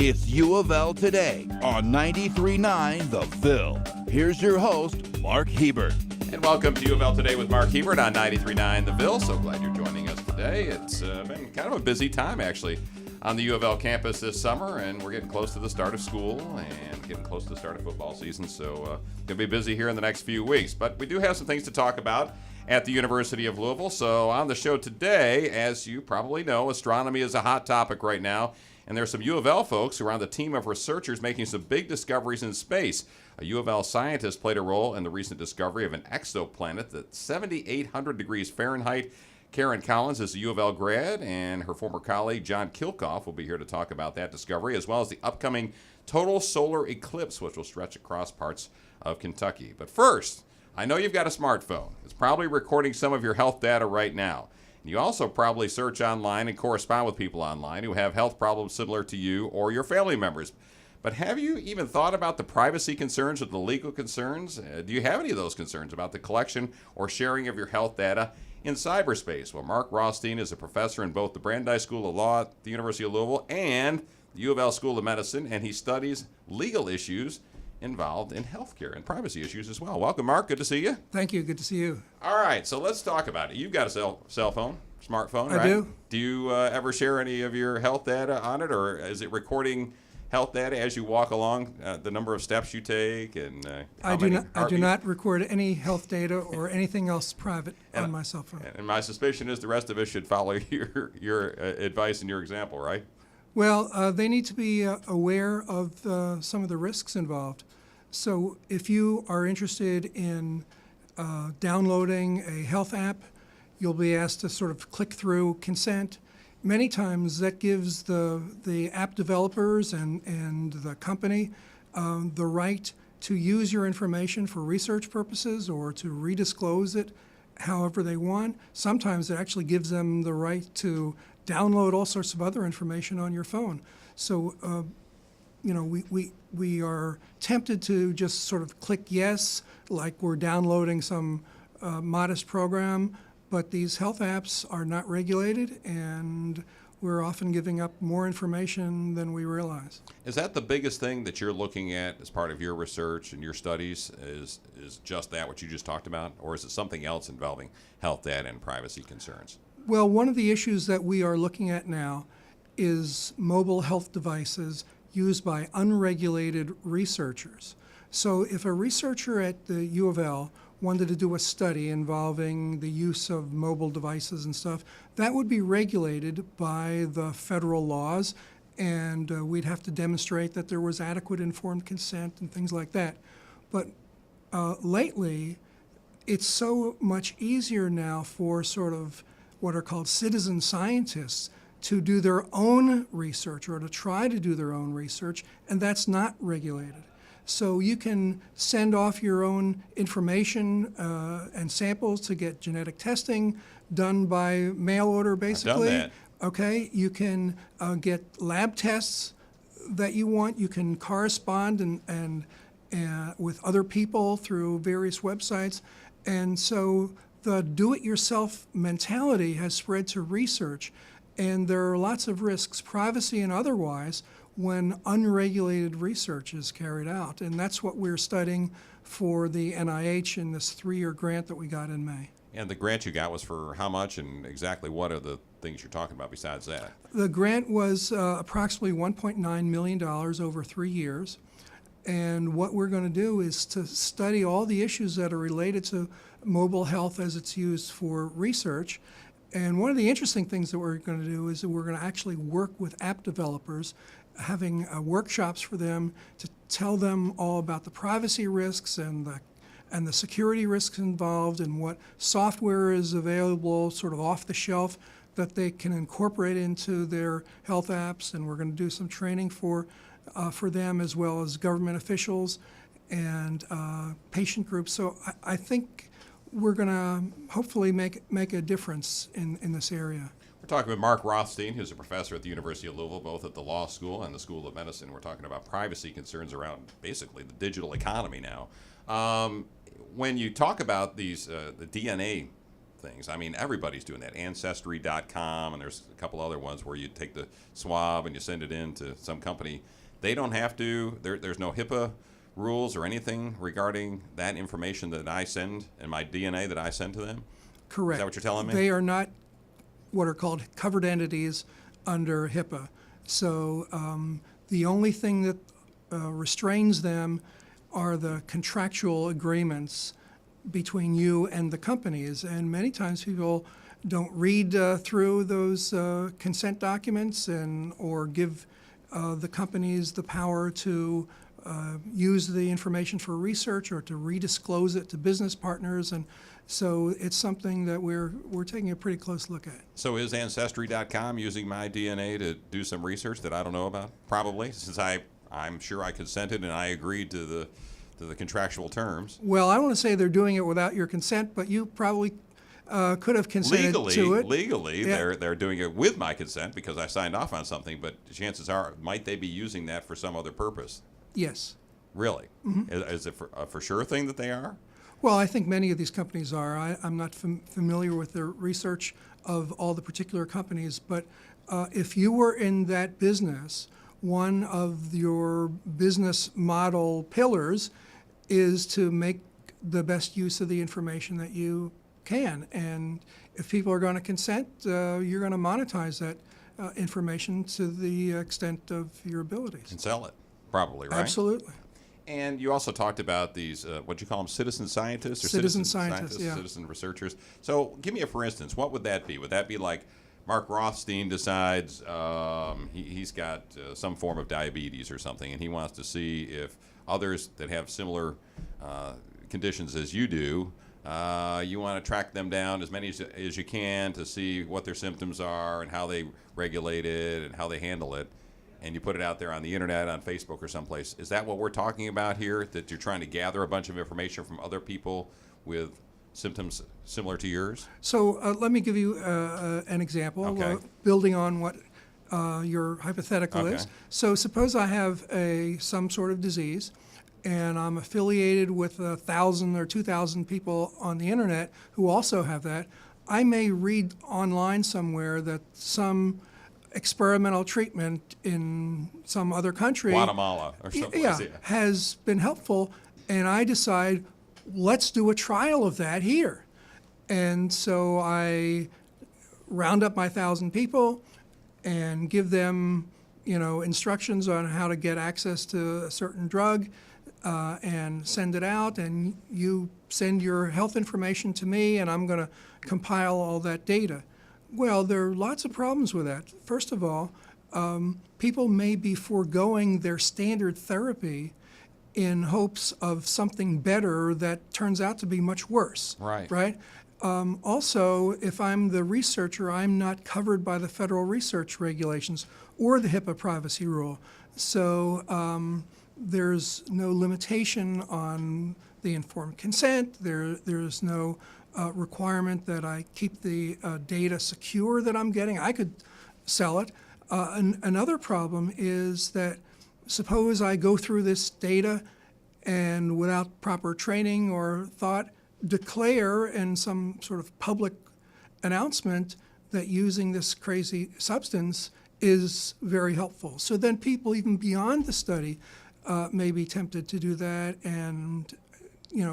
It's U of L Today on 93.9 The Phil. Here's your host, Mark Hebert. And welcome to U of L Today with Mark Hebert on 93.9 The Phil. So glad you're joining us today. It's been kind of a busy time, actually, on the U of L campus this summer, and we're getting close to the start of school and getting close to the start of football season. So going to be busy here in the next few weeks. But we do have some things to talk about at the University of Louisville. So on the show today, as you probably know, astronomy is a hot topic right now. And there's some U of L folks who are on the team of researchers making some big discoveries in space. A U of L scientist played a role in the recent discovery of an exoplanet that's 7,800 degrees Fahrenheit. Karen Collins is a U of L grad, and her former colleague John Kielkopf will be here to talk about that discovery, as well as the upcoming total solar eclipse, which will stretch across parts of Kentucky. But first, I know you've got a smartphone. It's probably recording some of your health data right now. You also probably search online and correspond with people online who have health problems similar to you or your family members. But have you even thought about the privacy concerns or the legal concerns? Do you have any of those concerns about the collection or sharing of your health data in cyberspace? Well, Mark Rothstein is a professor in both the Brandeis School of Law at the University of Louisville and the U of L School of Medicine, and he studies legal issues involved in healthcare and privacy issues as well. Welcome, Mark. Good to see you. Thank you. Good to see you. All right, so let's talk about it. You've got a cell phone, smartphone, right? I do. Do you ever share any of your health data on it, or is it recording health data as you walk along, the number of steps you take, and I do not record any health data or anything else private on my cell phone. And my suspicion is the rest of us should follow your advice and your example, right? Well, they need to be aware of some of the risks involved. So if you are interested in downloading a health app, you'll be asked to sort of click through consent. Many times that gives the app developers and the company the right to use your information for research purposes or to redisclose it however they want. Sometimes it actually gives them the right to download all sorts of other information on your phone. So, we are tempted to just sort of click yes, like we're downloading some modest program, but these health apps are not regulated, and we're often giving up more information than we realize. Is that the biggest thing that you're looking at as part of your research and your studies, is just that, what you just talked about, or is it something else involving health data and privacy concerns? Well, one of the issues that we are looking at now is mobile health devices used by unregulated researchers. So if a researcher at the U of L wanted to do a study involving the use of mobile devices and stuff, that would be regulated by the federal laws, and we'd have to demonstrate that there was adequate informed consent and things like that. But lately, it's so much easier now for sort of what are called citizen scientists to do their own research or to try to do their own research, and that's not regulated. So you can send off your own information and samples to get genetic testing done by mail order, basically. I've done that. Okay, you can get lab tests that you want. You can correspond and with other people through various websites, and so the do-it-yourself mentality has spread to research, and there are lots of risks, privacy and otherwise, when unregulated research is carried out. And that's what we're studying for the NIH in this 3-year grant that we got in May. And the grant you got was for how much, and exactly what are the things you're talking about besides that? The grant was approximately $1.9 million over 3 years. And what we're going to do is to study all the issues that are related to mobile health as it's used for research. And one of the interesting things that we're going to do is that we're going to actually work with app developers, having workshops for them to tell them all about the privacy risks and the security risks involved, and what software is available sort of off the shelf that they can incorporate into their health apps. And we're going to do some training for them, as well as government officials and patient groups. So I think we're going to hopefully make a difference in this area. We're talking with Mark Rothstein, who's a professor at the University of Louisville, both at the Law School and the School of Medicine. We're talking about privacy concerns around basically the digital economy now. When you talk about these the DNA things. I mean, everybody's doing that. Ancestry.com, and there's a couple other ones where you take the swab and you send it in to some company. They don't have to. There's no HIPAA rules or anything regarding that information that I send and my DNA that I send to them? Correct. Is that what you're telling me? They are not what are called covered entities under HIPAA. So the only thing that restrains them are the contractual agreements between you and the companies. And many times people don't read through those consent documents or give the companies the power to use the information for research or to redisclose it to business partners. And so it's something that we're taking a pretty close look at. So is Ancestry.com using my DNA to do some research that I don't know about? Probably, since I'm sure I consented and I agreed to the contractual terms. Well, I don't want to say they're doing it without your consent, but you probably could have consented to it. Legally, Yeah. they're doing it with my consent because I signed off on something, but chances are, might they be using that for some other purpose? Yes. Really? Is it a for sure thing that they are? Well, I think many of these companies are. I'm not familiar with the research of all the particular companies, but if you were in that business, one of your business model pillars is to make the best use of the information that you can. And if people are going to consent, you're going to monetize that information to the extent of your abilities. And sell it, probably, right? Absolutely. And you also talked about these, what you call them, citizen scientists? Or Citizen scientists, yeah. Citizen researchers. So give me a for instance. What would that be? Would that be like Mark Rothstein decides he's got some form of diabetes or something, and he wants to see if others that have similar conditions as you do, you want to track them down as many as you can to see what their symptoms are and how they regulate it and how they handle it, and you put it out there on the internet, on Facebook or someplace. Is that what we're talking about here, that you're trying to gather a bunch of information from other people with symptoms similar to yours? So let me give you an example, Okay. building on what your hypothetical Okay. is. So suppose I have some sort of disease, and I'm affiliated with 1,000 or 2,000 people on the internet who also have that. I may read online somewhere that some experimental treatment in some other country, Guatemala or something. yeah, has been helpful, and I decide, let's do a trial of that here. And so I round up my 1,000 people and give them, instructions on how to get access to a certain drug, and send it out. And you send your health information to me, and I'm going to compile all that data. Well, there are lots of problems with that. First of all, people may be foregoing their standard therapy in hopes of something better that turns out to be much worse. Right. Also, if I'm the researcher, I'm not covered by the federal research regulations or the HIPAA privacy rule. So there's no limitation on the informed consent. There's no requirement that I keep the data secure that I'm getting. I could sell it. Another problem is that suppose I go through this data and without proper training or thought, declare in some sort of public announcement that using this crazy substance is very helpful. So then people even beyond the study may be tempted to do that, and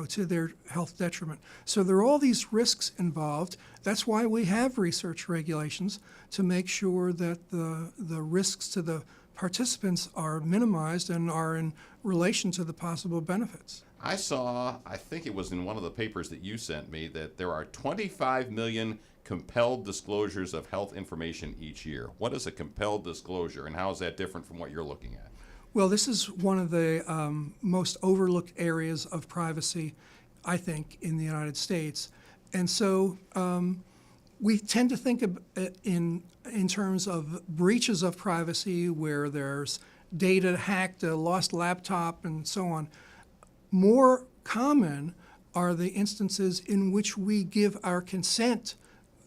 to their health detriment. So there are all these risks involved. That's why we have research regulations, to make sure that the risks to the participants are minimized and are in relation to the possible benefits. I saw, I think it was in one of the papers that you sent me, that there are 25 million compelled disclosures of health information each year. What is a compelled disclosure, and how is that different from what you're looking at? Well, this is one of the most overlooked areas of privacy, I think, in the United States. And so we tend to think of in terms of breaches of privacy where there's data hacked, a lost laptop, and so on. More common are the instances in which we give our consent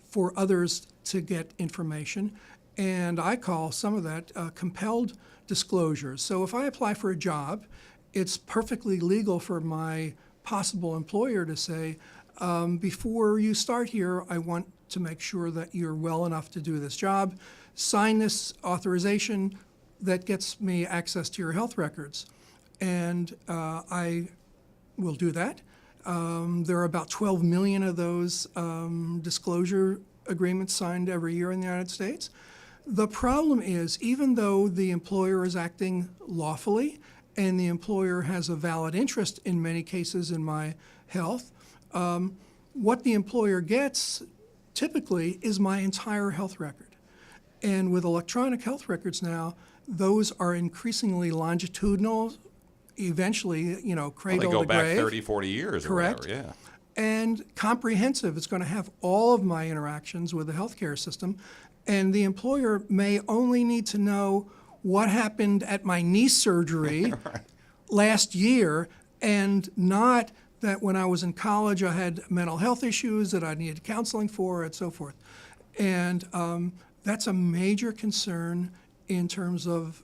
for others to get information, and I call some of that compelled disclosures. So if I apply for a job, it's perfectly legal for my possible employer to say, before you start here, I want to make sure that you're well enough to do this job. Sign this authorization that gets me access to your health records. And I will do that. There are about 12 million of those disclosure agreements signed every year in the United States. The problem is, even though the employer is acting lawfully and the employer has a valid interest in many cases in my health, what the employer gets typically is my entire health record. And with electronic health records now, those are increasingly longitudinal, eventually, cradle They go to back grave. 30, 40 years Correct. or whatever, yeah. And comprehensive. It's going to have all of my interactions with the healthcare system. And the employer may only need to know what happened at my knee surgery last year, and not that when I was in college I had mental health issues that I needed counseling for, and so forth. And that's a major concern in terms of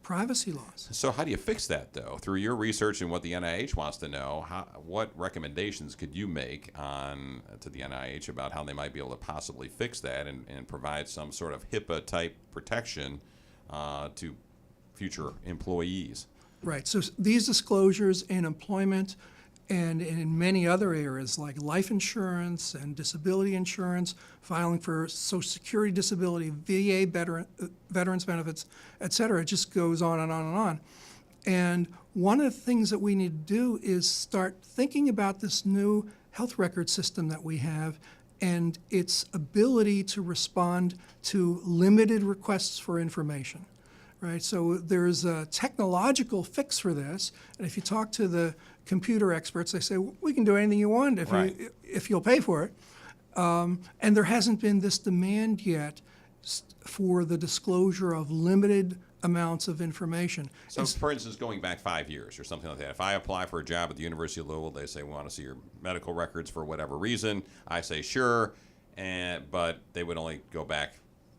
privacy laws. So how do you fix that, though? Through your research and what the NIH wants to know, what recommendations could you make to the NIH about how they might be able to possibly fix that and provide some sort of HIPAA-type protection to future employees? Right. So these disclosures in employment and in many other areas like life insurance and disability insurance, filing for Social Security disability, VA veterans benefits, et cetera, it just goes on and on and on. And one of the things that we need to do is start thinking about this new health record system that we have and its ability to respond to limited requests for information. Right, so there's a technological fix for this, and if you talk to the computer experts, they say, we can do anything you want if you'll pay for it. And there hasn't been this demand yet for the disclosure of limited amounts of information. So, for instance, going back 5 years or something like that, if I apply for a job at the University of Louisville, they say, we want to see your medical records for whatever reason. I say, sure, but they would only go back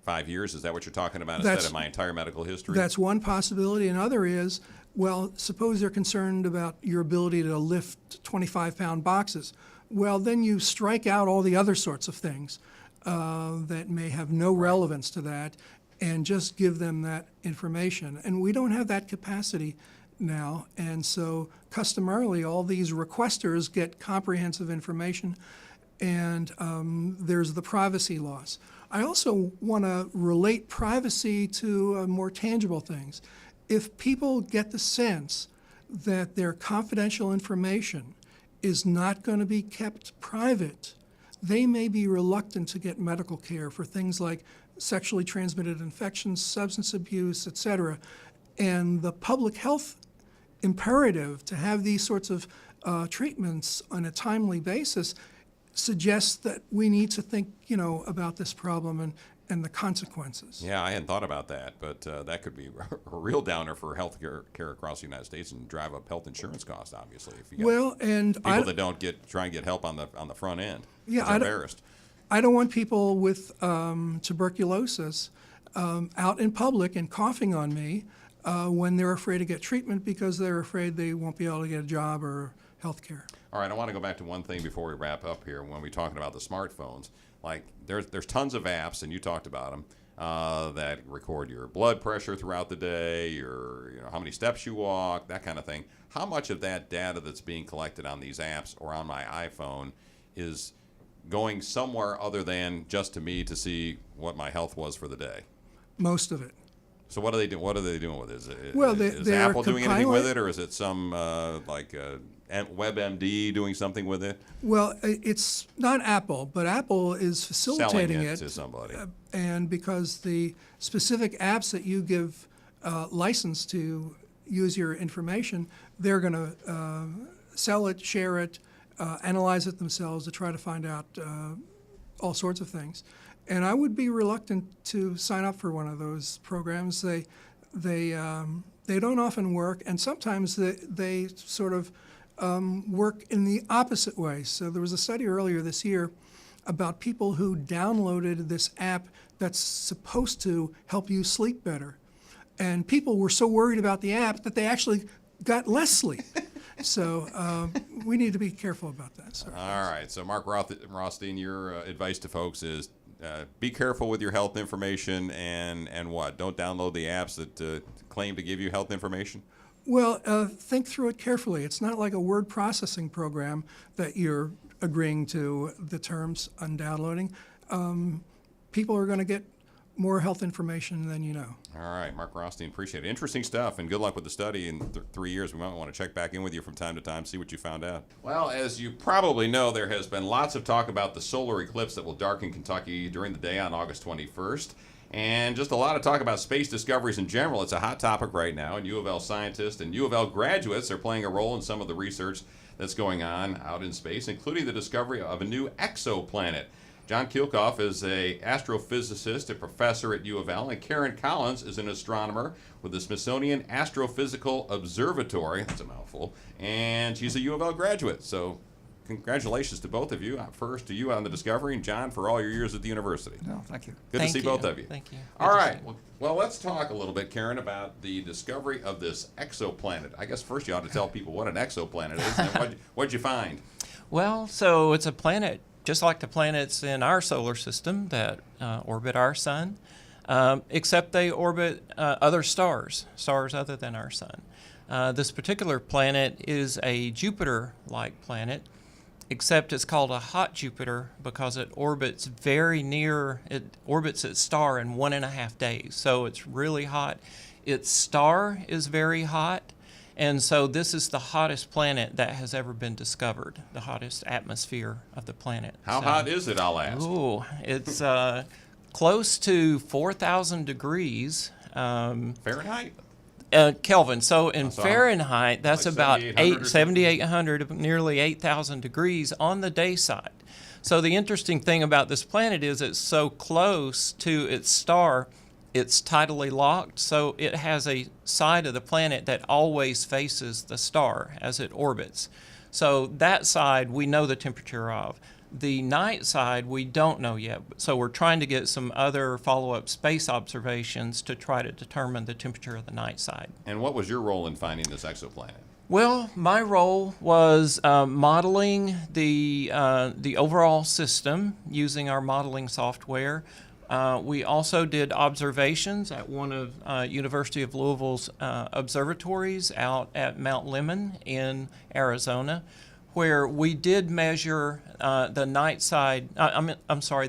5 years? Is that what you're talking about instead of my entire medical history? That's one possibility. Another is, well, suppose they're concerned about your ability to lift 25-pound boxes. Well, then you strike out all the other sorts of things that may have no relevance to that and just give them that information. And we don't have that capacity now. And so customarily, all these requesters get comprehensive information, and there's the privacy loss. I also want to relate privacy to more tangible things. If people get the sense that their confidential information is not going to be kept private, they may be reluctant to get medical care for things like sexually transmitted infections, substance abuse, et cetera. And the public health imperative to have these sorts of treatments on a timely basis suggests that we need to think, about this problem and the consequences. Yeah, I hadn't thought about that, but that could be a real downer for health care across the United States and drive up health insurance costs, obviously. If you got people that don't try and get help on the front end. Yeah, I'm embarrassed. I don't want people with tuberculosis out in public and coughing on me when they're afraid to get treatment because they're afraid they won't be able to get a job or health care. All right, I want to go back to one thing before we wrap up here. When we're talking about the smartphones, like there's tons of apps, and you talked about them, that record your blood pressure throughout the day, your how many steps you walk, that kind of thing. How much of that data that's being collected on these apps or on my iPhone is going somewhere other than just to me to see what my health was for the day? Most of it. So what are they doing? What are they doing with it? Is they Apple are doing anything with compiling it, or is it some WebMD doing something with it? Well, it's not Apple, but Apple is facilitating Selling it to somebody. And because the specific apps that you give license to use your information, they're going to sell it, share it, analyze it themselves to try to find out all sorts of things. And I would be reluctant to sign up for one of those programs. They don't often work, and sometimes they sort of work in the opposite way. So there was a study earlier this year about people who downloaded this app that's supposed to help you sleep better. And people were so worried about the app that they actually got less sleep. So we need to be careful about that. So. All right. So, Mark Rothstein, your advice to folks is be careful with your health information and what? Don't download the apps that claim to give you health information? Well, think through it carefully. It's not like a word processing program that you're agreeing to the terms on downloading. People are going to get more health information than you know. All right, Mark Rothstein, appreciate it. Interesting stuff, and good luck with the study. In 3 years, we might want to check back in with you from time to time, see what you found out. Well, as you probably know, there has been lots of talk about the solar eclipse that will darken Kentucky during the day on August 21st. And just a lot of talk about space discoveries in general. It's a hot topic right now, and U of L scientists and U of L graduates are playing a role in some of the research that's going on out in space, including the discovery of a new exoplanet. John Kielkopf is an astrophysicist, a professor at U of L, and Karen Collins is an astronomer with the Smithsonian Astrophysical Observatory. That's a mouthful. And she's a U of L graduate. So congratulations to both of you. First to you on the discovery, and John for all your years at the university. No, thank you. Good to see both of you. Thank you. All right. Well, let's talk a little bit, Karen, about the discovery of this exoplanet. I guess first you ought to tell people what an exoplanet is and what'd you find? Well, so it's a planet just like the planets in our solar system that orbit our sun, except they orbit other stars other than our sun. This particular planet is a Jupiter-like planet, except it's called a hot Jupiter because it orbits it orbits its star in 1.5 days. So it's really hot. Its star is very hot. And so this is the hottest planet that has ever been discovered, the hottest atmosphere of the planet. How hot is it, I'll ask? Ooh, it's close to 4,000 degrees. Fahrenheit? Kelvin. So in Fahrenheit, that's like about 7,800, nearly 8,000 degrees on the day side. So the interesting thing about this planet is it's so close to its star, it's tidally locked, so it has a side of the planet that always faces the star as it orbits. So that side we know the temperature of. The night side we don't know yet, so we're trying to get some other follow-up space observations to try to determine the temperature of the night side. And what was your role in finding this exoplanet? Well, my role was modeling the overall system using our modeling software. We also did observations at one of University of Louisville's observatories out at Mount Lemmon in Arizona, where we did measure the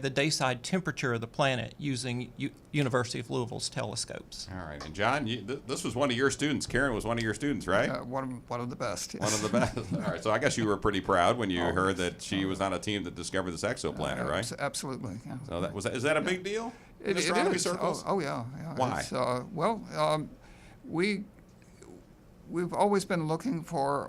the day side temperature of the planet using University of Louisville's telescopes. All right, and John, this was one of your students. Karen was one of your students, right? One of the best. Yes. One of the best. All right, so I guess you were pretty proud when you heard that she was on a team that discovered this exoplanet, right? Absolutely. Yeah. So is that a big deal in astronomy circles? Oh yeah. Why? We've always been looking for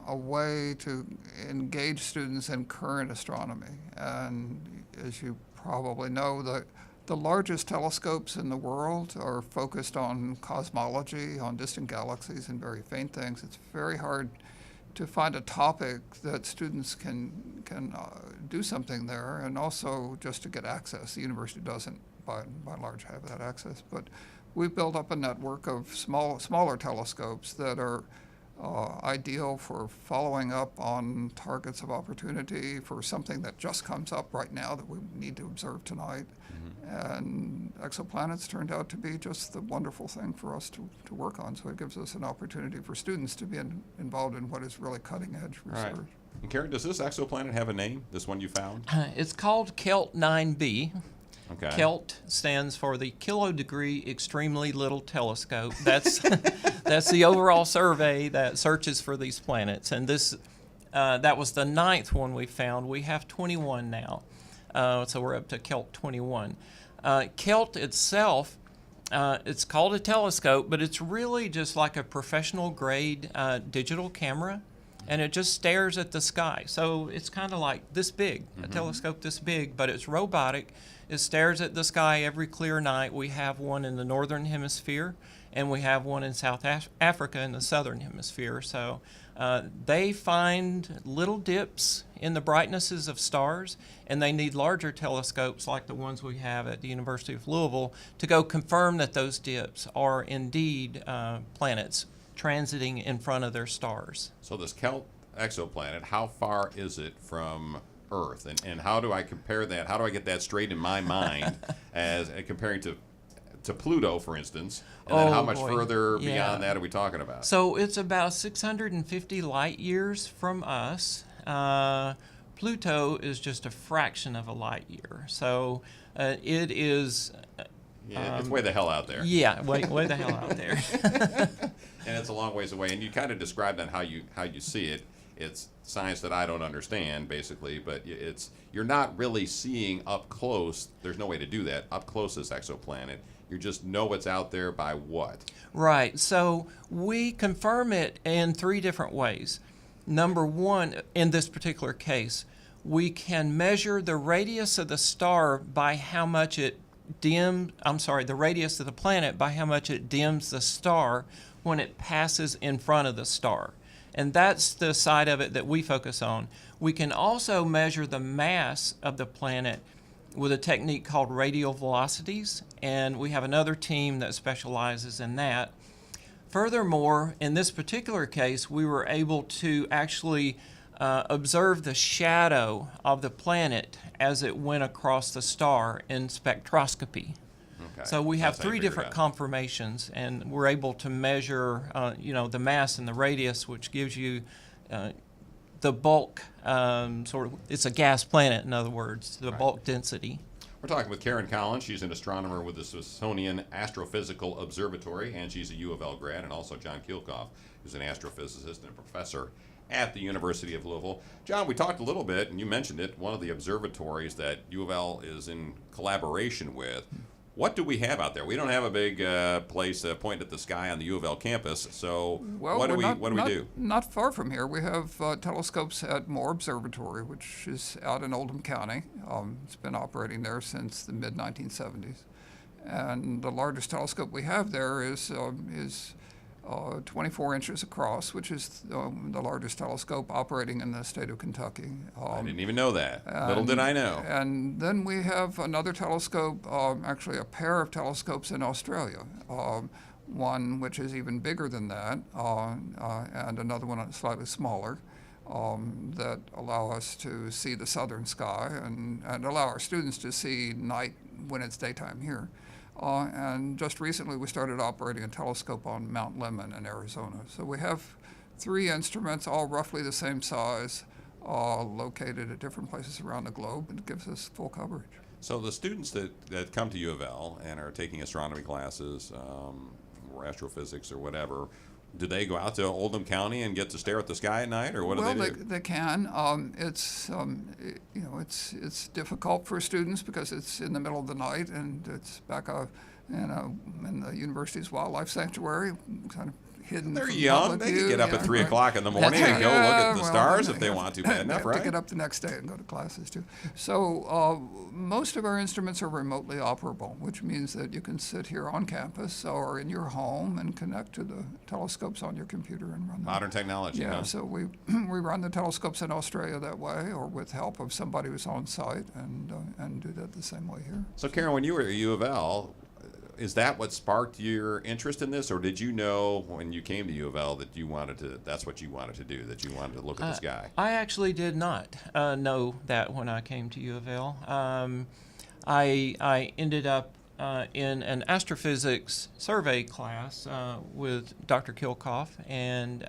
a way to engage students in current astronomy, and as you probably know, the largest telescopes in the world are focused on cosmology, on distant galaxies and very faint things. It's very hard to find a topic that students can do something there, and also just to get access. The university doesn't, by and large, have that access, but we've built up a network of smaller telescopes that are ideal for following up on targets of opportunity for something that just comes up right now that we need to observe tonight. Mm-hmm. And exoplanets turned out to be just the wonderful thing for us to work on. So it gives us an opportunity for students to be involved in what is really cutting-edge research. Right. And Karen, does this exoplanet have a name, this one you found? It's called KELT 9b. Okay. KELT stands for the Kilodegree Extremely Little Telescope. That's that's the overall survey that searches for these planets, and this that was the 9th one we found. We have 21 now, so we're up to KELT 21. KELT itself, it's called a telescope, but it's really just like a professional grade digital camera, and it just stares at the sky. So it's kind of like this big, a telescope this big, but it's robotic. It stares at the sky every clear night. We have one in the northern hemisphere, and we have one in South Africa in the southern hemisphere. So they find little dips in the brightnesses of stars, and they need larger telescopes like the ones we have at the University of Louisville to go confirm that those dips are indeed planets transiting in front of their stars. So this exoplanet, how far is it from Earth, and how do I compare that? How do I get that straight in my mind as comparing to Pluto, for instance? And then how much further beyond that are we talking about? So it's about 650 light years from us. Pluto is just a fraction of a light year. So it is. Yeah, it's way the hell out there. Yeah, way the hell out there. And it's a long ways away. And you kind of described on how you see it. It's science that I don't understand, basically, but you're not really seeing up close. There's no way to do that up close this exoplanet. You just know what's out there by what? Right. So we confirm it in 3 different ways. Number one, in this particular case, we can measure the radius of the star by how much it the radius of the planet by how much it dims the star when it passes in front of the star. And that's the side of it that we focus on. We can also measure the mass of the planet with a technique called radial velocities, and we have another team that specializes in that. Furthermore, in this particular case, we were able to actually observe the shadow of the planet as it went across the star in spectroscopy. Okay. So we have That's how you 3 figure different it out. conformations, and we're able to measure, the mass and the radius, which gives you the bulk, it's a gas planet, in other words, the bulk density. We're talking with Karen Collins. She's an astronomer with the Smithsonian Astrophysical Observatory, and she's a UofL grad, and also John Kielkopf, who's an astrophysicist and a professor at the University of Louisville. John, we talked a little bit, and you mentioned it, one of the observatories that UofL is in collaboration with. What do we have out there? We don't have a big place pointing at the sky on the UofL campus, so Well, what do we're we do? Not far from here. We have telescopes at Moore Observatory, which is out in Oldham County. It's been operating there since the mid-1970s. And the largest telescope we have there is 24 inches across, which is the largest telescope operating in the state of Kentucky. I didn't even know that. Little did I know. And then we have another telescope, actually a pair of telescopes in Australia. One which is even bigger than that, and another one slightly smaller, that allow us to see the southern sky and allow our students to see night when it's daytime here. And just recently we started operating a telescope on Mount Lemmon in Arizona. So we have 3 instruments, all roughly the same size, located at different places around the globe, and it gives us full coverage. So the students that come to UofL and are taking astronomy classes, or astrophysics or whatever, do they go out to Oldham County and get to stare at the sky at night, or what do they do? Well, they can. It's difficult for students because it's in the middle of the night and it's back in the university's wildlife sanctuary, kind of hidden. They're from young. public They view. can get up at 3 right. o'clock in the morning and go look at the stars if they want to. Bad They enough, have right? to get up the next day and go to classes too. So most of our instruments are remotely operable, which means that you can sit here on campus or in your home and connect to the telescopes on your computer and run them. Modern technology. Yeah, huh? so we run the telescopes in Australia that way, or with help of somebody who's on site, and do that the same way here. So Karen, when you were at U of L, is that what sparked your interest in this, or did you know when you came to U of L that that's what you wanted to do, that you wanted to look at the sky? I actually did not know that when I came to U of L. I ended up in an astrophysics survey class with Dr. Kielkopf, and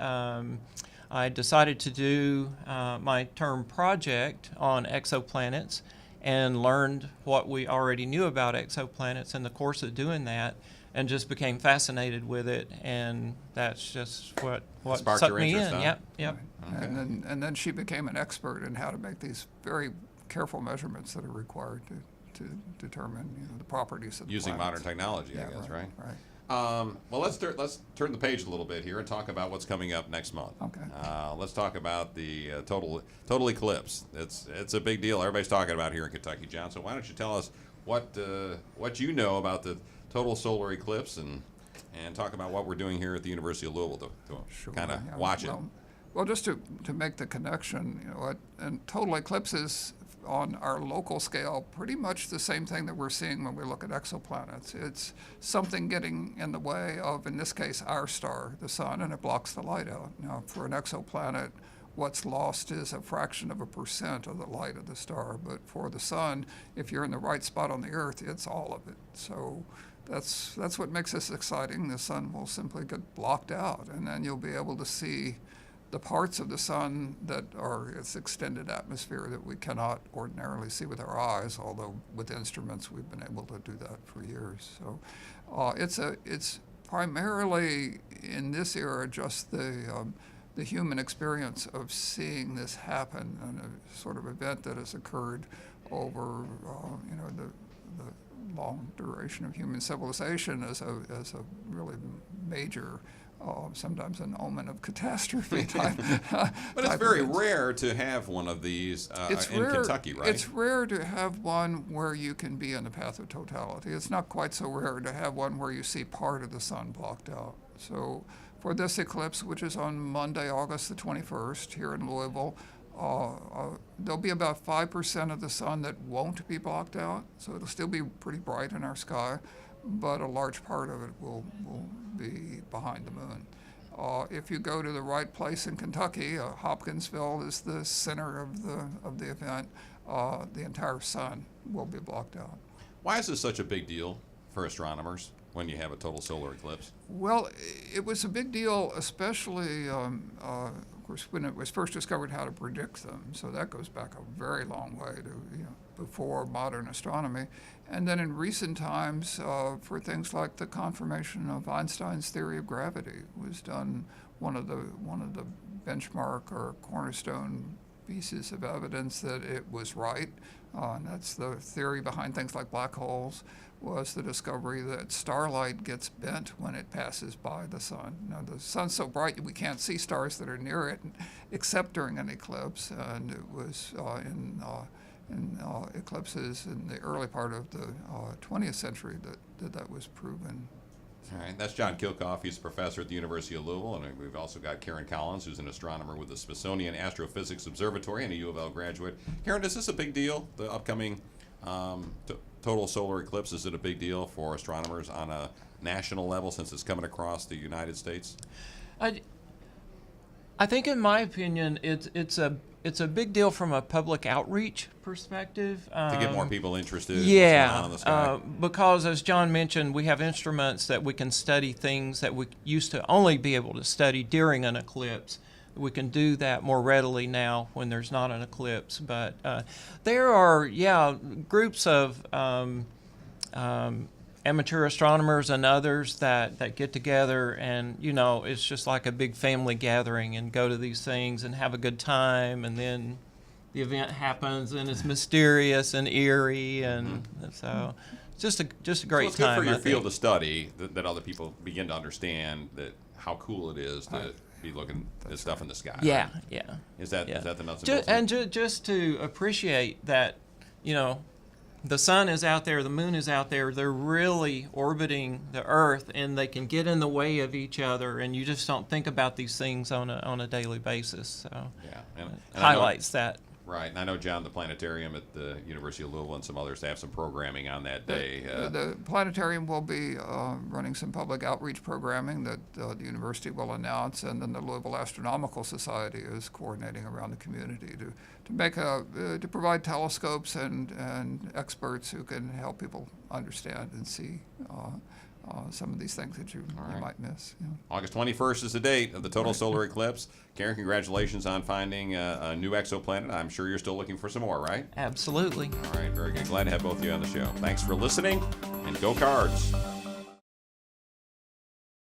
I decided to do my term project on exoplanets, and learned what we already knew about exoplanets in the course of doing that, and just became fascinated with it, and that's just what Sparked sucked your me interest, in. huh? Yep. Okay. And then she became an expert in how to make these very careful measurements that are required to determine the properties of the Using planets. modern technology, Yeah, I guess, right? Right. Well, let's turn the page a little bit here and talk about what's coming up next month. Okay. Let's talk about the total eclipse. It's a big deal. Everybody's talking about it here in Kentucky, John. So why don't you tell us what you know about the total solar eclipse, and talk about what we're doing here at the University of Louisville to kind of watch it. Well, just to make the connection, and total eclipses on our local scale, pretty much the same thing that we're seeing when we look at exoplanets. It's something getting in the way of, in this case, our star, the sun, and it blocks the light out. Now, for an exoplanet, what's lost is a fraction of a % of the light of the star. But for the sun, if you're in the right spot on the Earth, it's all of it. So that's what makes this exciting. The sun will simply get blocked out, and then you'll be able to see the parts of the sun that are its extended atmosphere that we cannot ordinarily see with our eyes, although with instruments we've been able to do that for years. So it's primarily in this era just the human experience of seeing this happen, and a sort of event that has occurred over the long duration of human civilization as a really major, sometimes an omen of catastrophe type. But it's very rare to have one of these in Kentucky, right? It's rare to have one where you can be in the path of totality. It's not quite so rare to have one where you see part of the sun blocked out. So for this eclipse, which is on Monday, August the 21st, here in Louisville, there'll be about 5% of the sun that won't be blocked out, so it'll still be pretty bright in our sky, but a large part of it will be behind the moon. If you go to the right place in Kentucky, Hopkinsville is the center of the event. The entire sun will be blocked out. Why is this such a big deal for astronomers when you have a total solar eclipse? Well, it was a big deal, especially, of course, when it was first discovered how to predict them. So that goes back a very long way to before modern astronomy. And then in recent times, for things like the confirmation of Einstein's theory of gravity was done one of the benchmark or cornerstone pieces of evidence that it was right. And that's the theory behind things like black holes, was the discovery that starlight gets bent when it passes by the sun. Now, the sun's so bright we can't see stars that are near it except during an eclipse, and it was in eclipses in the early part of the 20th century that was proven. All right, that's John Kielkopf. He's a professor at the University of Louisville, and we've also got Karen Collins, who's an astronomer with the Smithsonian Astrophysics Observatory and a UofL graduate. Karen, is this a big deal, the upcoming total solar eclipse? Is it a big deal for astronomers on a national level since it's coming across the United States? I think, in my opinion, it's a big deal from a public outreach perspective. To get more people interested Yeah, in what's going on in the sky? because as John mentioned, we have instruments that we can study things that we used to only be able to study during an eclipse. We can do that more readily now when there's not an eclipse. But there are, groups of amateur astronomers and others that get together, and it's just like a big family gathering, and go to these things and have a good time, and then the event happens and it's mysterious and eerie, and so it's just a great it's good time. for your I field think. to study that other people begin to understand that how cool it is to be looking at stuff in the sky. Yeah, right? yeah. Is that the nuts and bolts? And just to appreciate that, the sun is out there, the moon is out there, they're really orbiting the Earth, and they can get in the way of each other, and you just don't think about these things on a daily basis. So Yeah, it and I know- highlights that. Right, and I know, John, the planetarium at the University of Louisville and some others have some programming on that day. The planetarium will be running some public outreach programming that the university will announce, and then the Louisville Astronomical Society is coordinating around the community to provide telescopes and experts who can help people understand and see some of these things that you might miss. August 21st is the date of the total solar eclipse. Karen, congratulations on finding a new exoplanet. I'm sure you're still looking for some more, right? Absolutely. All right, very good. Glad to have both of you on the show. Thanks for listening, and go Cards.